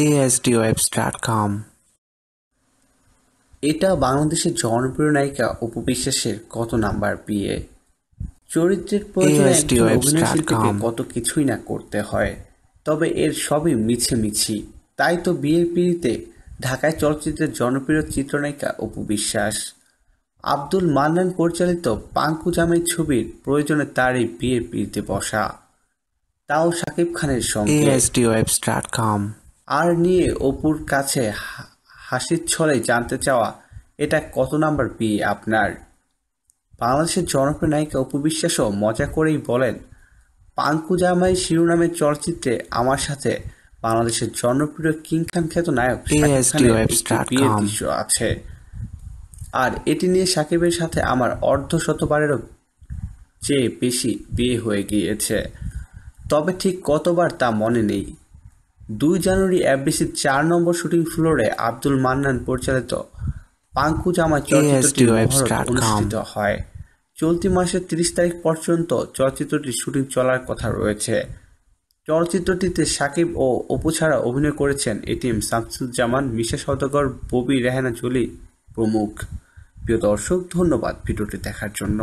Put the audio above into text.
asdwebs.com। এটা বাংলাদেশের জনপ্রিয় নায়িকা অপু বিশ্বাসের কত নাম্বার বিয়ে? চরিত্রের প্রয়োজনে একজন অভিনয়শিল্পীকে কত কিছুই না করতে হয়, তবে এর সবই মিছি। তাই তো বিয়ের পিঁড়িতে ঢাকায় চলচ্চিত্রের জনপ্রিয় চিত্রনায়িকা অপু বিশ্বাস। আব্দুল মান্নান পরিচালিত পাঙ্কু জামাই ছবির প্রয়োজনে তারই বিয়ের পিঁড়িতে বসা, তাও শাকিব খানের সঙ্গে। asdwebs.com। আর নিয়ে অপুর কাছে হাসির ছলে জানতে চাওয়া, এটা কত নাম্বার বিয়ে আপনার? বাংলাদেশের জনপ্রিয় নায়িকা অপু বিশ্বাসও মজা করেই বলেন, পাঙ্কু জামাই শিরোনামের চলচ্চিত্রে আমার সাথে বাংলাদেশের জনপ্রিয় কিং খান খ্যাত নায়ক শাকিব খানের একটি বিয়ের দৃশ্য আছে, আর এটি নিয়ে শাকিবের সাথে আমার অর্ধশতবারেরও চেয়ে বেশি বিয়ে হয়ে গিয়েছে, তবে ঠিক কতবার তা মনে নেই। 2 জানুয়ারি এফডিসির 4 নম্বর শুটিং ফ্লোরে আব্দুল মান্নান পরিচালিত পাঙ্কু জামাই চলচ্চিত্রটির মহরত অনুষ্ঠিত হয়। চলতি মাসের 30 তারিখ পর্যন্ত চলচ্চিত্রটির শুটিং চলার কথা রয়েছে। চলচ্চিত্রটিতে শাকিব ও অপু ছাড়া অভিনয় করেছেন এটিএম শামসুজ্জামান, মিশা সওদাগর, ববি রেহানা জলি প্রমুখ। প্রিয় দর্শক, ধন্যবাদ ভিডিওটি দেখার জন্য।